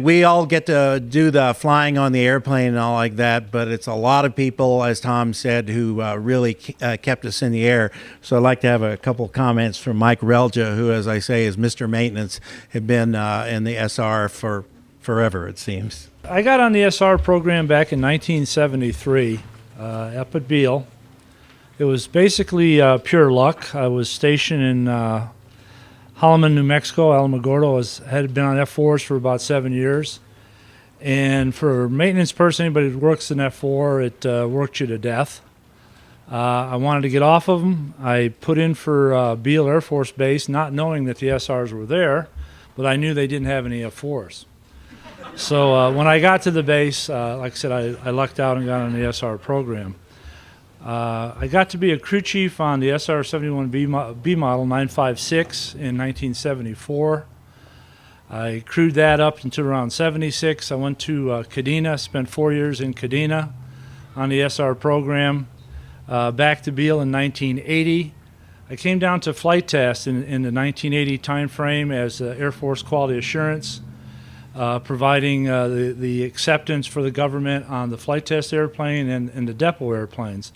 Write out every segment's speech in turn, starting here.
we all get to do the flying on the airplane and all like that, but it's a lot of people, as Tom said, who really kept us in the air. So I'd like to have a couple comments from Mike Relja, who, as I say, is Mr. Maintenance, had been in the SR for forever, it seems. I got on the SR program back in 1973 up at Beale. It was basically pure luck. I was stationed in Holloman, New Mexico. Alamogordo had been on F4s for about 7 years. And for a maintenance person, anybody who works in F4, it worked you to death. I wanted to get off of them. I put in for Beale Air Force Base, not knowing that the SRs were there, but I knew they didn't have any F4s. So when I got to the base, like I said, I lucked out and got on the SR program. I got to be a crew chief on the SR-71 B model 956 in 1974. I crewed that up until around 76. I went to Kadena, spent 4 years in Kadena on the SR program. Back to Beale in 1980. I came down to flight test in the 1980 time frame as Air Force Quality Assurance, providing the acceptance for the government on the flight test airplane and the depot airplanes.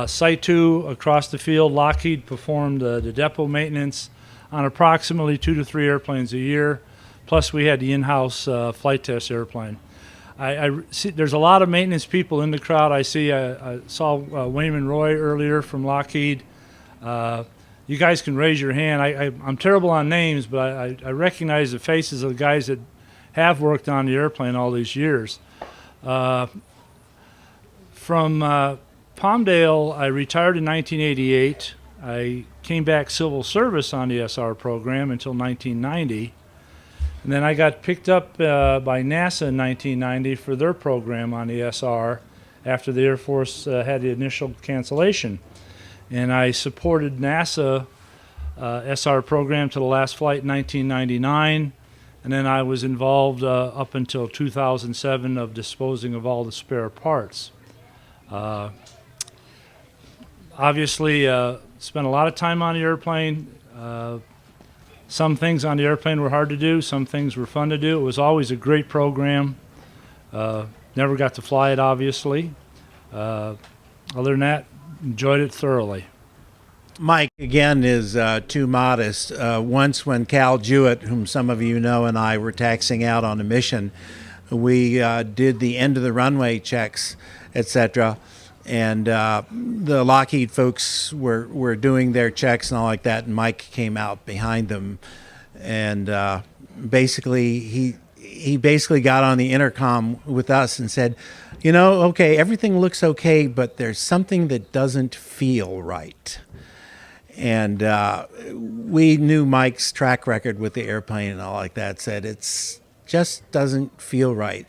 Site 2 across the field, Lockheed performed the depot maintenance on approximately 2 to 3 airplanes a year, plus we had the in-house flight test airplane. I see there's a lot of maintenance people in the crowd. I saw Wayman Roy earlier from Lockheed. You guys can raise your hand. I'm terrible on names, but I recognize the faces of the guys that have worked on the airplane all these years. From Palmdale, I retired in 1988. I came back civil service on the SR program until 1990. And then I got picked up by NASA in 1990 for their program on the SR after the Air Force had the initial cancellation. And I supported NASA SR program to the last flight in 1999. And then I was involved up until 2007 of disposing of all the spare parts. Obviously, spent a lot of time on the airplane. Some things on the airplane were hard to do. Some things were fun to do. It was always a great program. Never got to fly it, obviously. Other than that, enjoyed it thoroughly. Mike, again, is too modest. Once when Cal Jewett, whom some of you know, and I were taxiing out on a mission, we did the end of the runway checks, etc. And the Lockheed folks were doing their checks and all like that, and Mike came out behind them. And basically, he basically got on the intercom with us and said, you know, okay, everything looks okay, but there's something that doesn't feel right. And we knew Mike's track record with the airplane and all like that, said it's just doesn't feel right.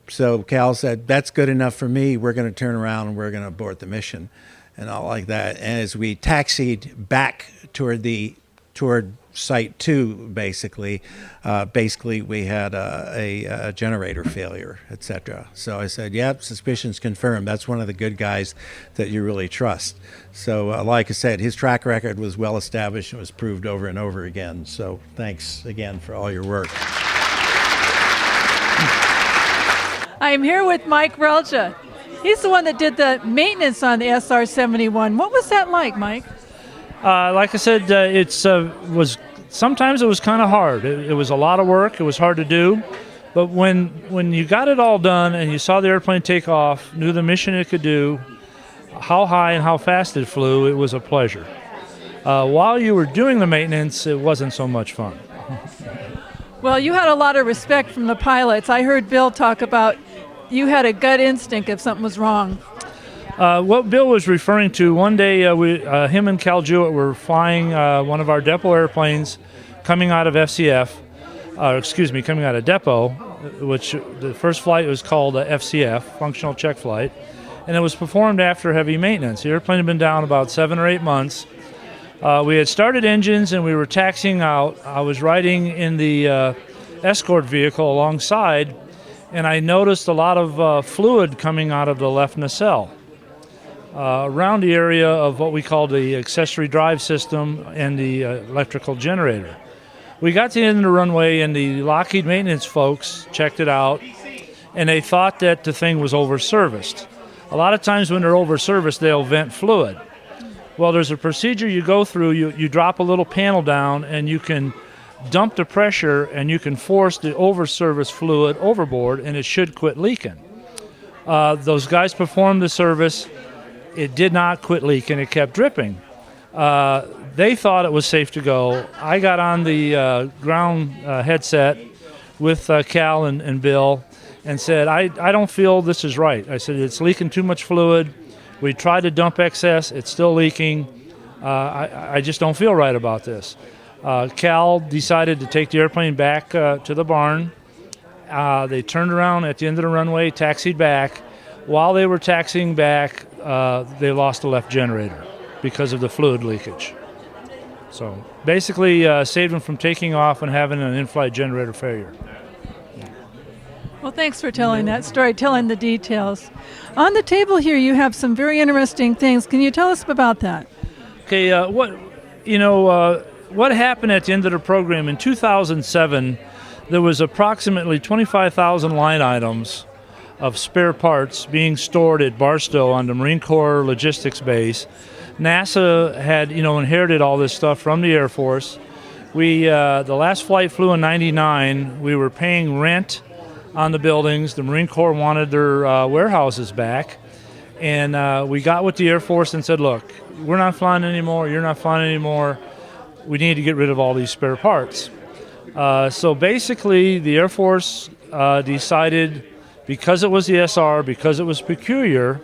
So Cal said, that's good enough for me. We're going to turn around and we're going to abort the mission and all like that. And as we taxied back toward Site 2, basically we had a generator failure, etc. So I said, yep, suspicion's confirmed. That's one of the good guys that you really trust. So like I said, his track record was well established and was proved over and over again. So thanks again for all your work. I'm here with Mike Relja. He's the one that did the maintenance on the SR-71. What was that like, Mike? Like I said, sometimes it was kind of hard. It was a lot of work. It was hard to do. But when you got it all done and you saw the airplane take off, knew the mission it could do, how high and how fast it flew, it was a pleasure. While you were doing the maintenance, it wasn't so much fun. Well, you had a lot of respect from the pilots. I heard Bill talk about you had a gut instinct if something was wrong. What Bill was referring to, one day him and Cal Jewett were flying one of our depot airplanes coming out of FCF, coming out of depot, which the first flight was called FCF, Functional Check Flight, and it was performed after heavy maintenance. The airplane had been down about 7 or 8 months. We had started engines and we were taxiing out. I was riding in the escort vehicle alongside, and I noticed a lot of fluid coming out of the left nacelle around the area of what we call the accessory drive system and the electrical generator. We got to the end of the runway, and the Lockheed maintenance folks checked it out, and they thought that the thing was over-serviced. A lot of times when they're over-serviced, they'll vent fluid. Well, there's a procedure you go through. You drop a little panel down, and you can dump the pressure, and you can force the over-service fluid overboard, and it should quit leaking. Those guys performed the service. It did not quit leaking. It kept dripping. They thought it was safe to go. I got on the ground headset with Cal and Bill and said, I don't feel this is right. I said, it's leaking too much fluid. We tried to dump excess. It's still leaking. I just don't feel right about this. Cal decided to take the airplane back to the barn. They turned around at the end of the runway, taxied back. While they were taxiing back, they lost the left generator because of the fluid leakage. So basically saved them from taking off and having an in-flight generator failure. Well, thanks for telling that story, telling the details. On the table here, you have some very interesting things. Can you tell us about that? Okay, what happened at the end of the program in 2007? There was approximately 25,000 line items of spare parts being stored at Barstow on the Marine Corps Logistics Base. NASA had, inherited all this stuff from the Air Force. We, the last flight flew in '99. We were paying rent on the buildings. The Marine Corps wanted their warehouses back. And we got with the Air Force and said, look, we're not flying anymore. You're not flying anymore. We need to get rid of all these spare parts. So basically, the Air Force decided, because it was the SR, because it was peculiar,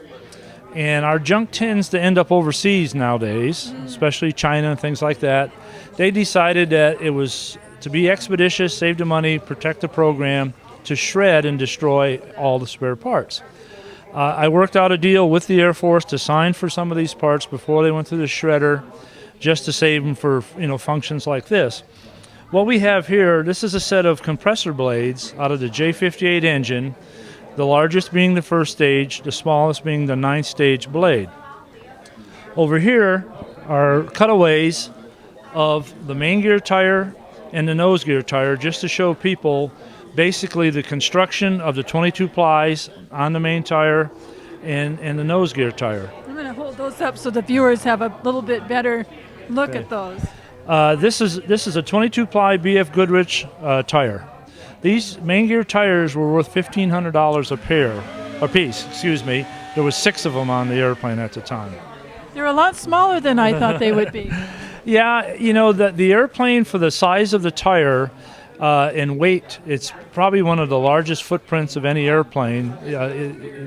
and our junk tends to end up overseas nowadays, especially China and things like that, they decided that it was to be expeditious, save the money, protect the program, to shred and destroy all the spare parts. I worked out a deal with the Air Force to sign for some of these parts before they went through the shredder, just to save them for functions like this. What we have here, this is a set of compressor blades out of the J58 engine, the largest being the first stage, the smallest being the 9th stage blade. Over here are cutaways of the main gear tire and the nose gear tire, just to show people basically the construction of the 22 plies on the main tire and the nose gear tire. I'm going to hold those up so the viewers have a little bit better look at those. This is a 22 ply BF Goodrich tire. These main gear tires were worth $1,500 a piece. Excuse me. There was 6 of them on the airplane at the time. They're a lot smaller than I thought they would be. Yeah, the airplane, for the size of the tire and weight, it's probably one of the largest footprints of any airplane,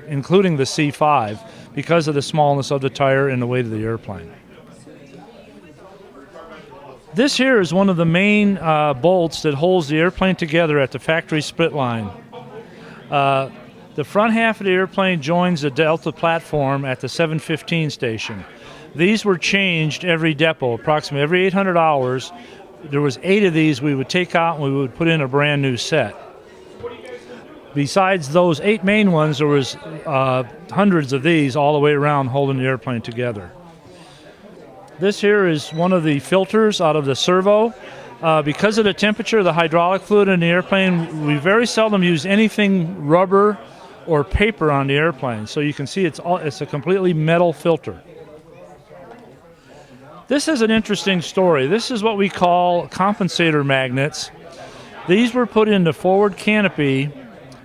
including the C-5, because of the smallness of the tire and the weight of the airplane. This here is one of the main bolts that holds the airplane together at the factory split line. The front half of the airplane joins the Delta platform at the 715 station. These were changed every depot, approximately every 800 hours. There was 8 of these we would take out and we would put in a brand new set. Besides those 8 main ones, there was hundreds of these all the way around holding the airplane together. This here is one of the filters out of the servo. Because of the temperature of the hydraulic fluid in the airplane, we very seldom use anything rubber or paper on the airplane. So you can see it's a completely metal filter. This is an interesting story. This is what we call compensator magnets. These were put in the forward canopy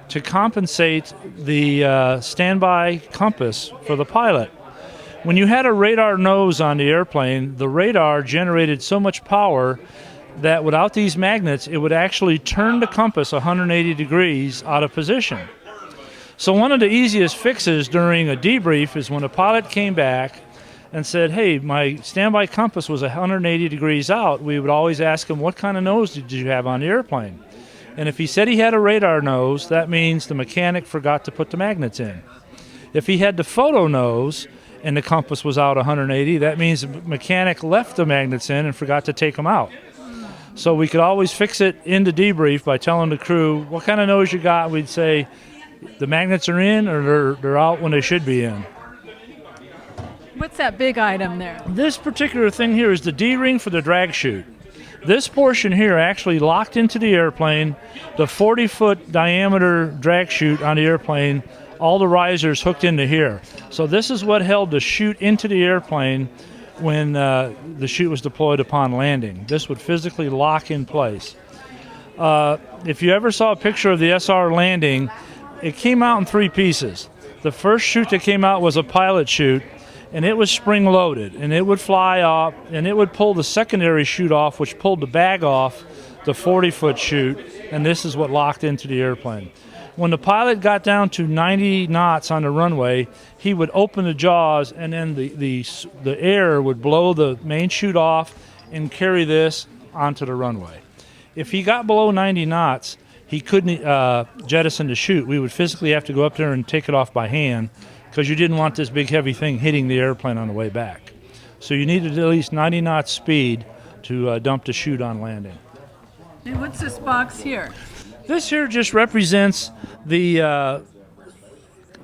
to compensate the standby compass for the pilot. When you had a radar nose on the airplane, the radar generated so much power that without these magnets, it would actually turn the compass 180 degrees out of position. So one of the easiest fixes during a debrief is when a pilot came back and said, hey, my standby compass was 180 degrees out, we would always ask him, what kind of nose did you have on the airplane? And if he said he had a radar nose, that means the mechanic forgot to put the magnets in. If he had the photo nose and the compass was out 180, that means the mechanic left the magnets in and forgot to take them out. So we could always fix it in the debrief by telling the crew, what kind of nose you got? We'd say, the magnets are in or they're out when they should be in. What's that big item there? This particular thing here is the D-ring for the drag chute. This portion here actually locked into the airplane, the 40-foot diameter drag chute on the airplane, all the risers hooked into here. So this is what held the chute into the airplane when the chute was deployed upon landing. This would physically lock in place. If you ever saw a picture of the SR landing, it came out in 3 pieces. The first chute that came out was a pilot chute, and it was spring-loaded, and it would fly off, and it would pull the secondary chute off, which pulled the bag off the 40-foot chute, and this is what locked into the airplane. When the pilot got down to 90 knots on the runway, he would open the jaws, and then the air would blow the main chute off and carry this onto the runway. If he got below 90 knots, he couldn't jettison the chute. We would physically have to go up there and take it off by hand because you didn't want this big heavy thing hitting the airplane on the way back. So you needed at least 90 knots speed to dump the chute on landing. And what's this box here? This here just represents the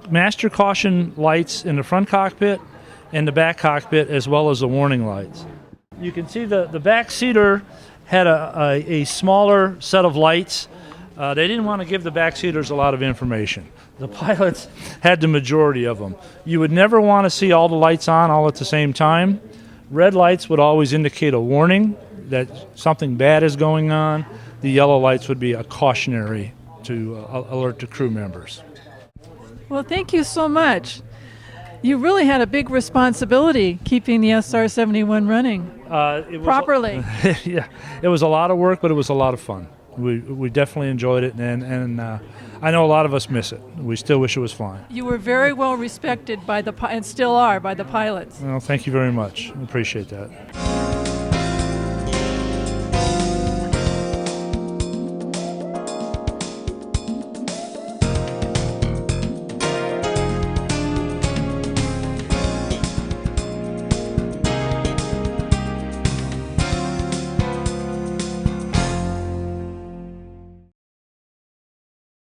master caution lights in the front cockpit and the back cockpit, as well as the warning lights. You can see the back seater had a smaller set of lights. They didn't want to give the backseaters a lot of information. The pilots had the majority of them. You would never want to see all the lights on all at the same time. Red lights would always indicate a warning that something bad is going on. The yellow lights would be a cautionary to alert the crew members. Well, thank you so much. You really had a big responsibility keeping the SR-71 running properly. Yeah, it was a lot of work, but it was a lot of fun. We definitely enjoyed it, and I know a lot of us miss it. We still wish it was flying. You were very well respected by and still are by the pilots. Well, thank you very much. I appreciate that.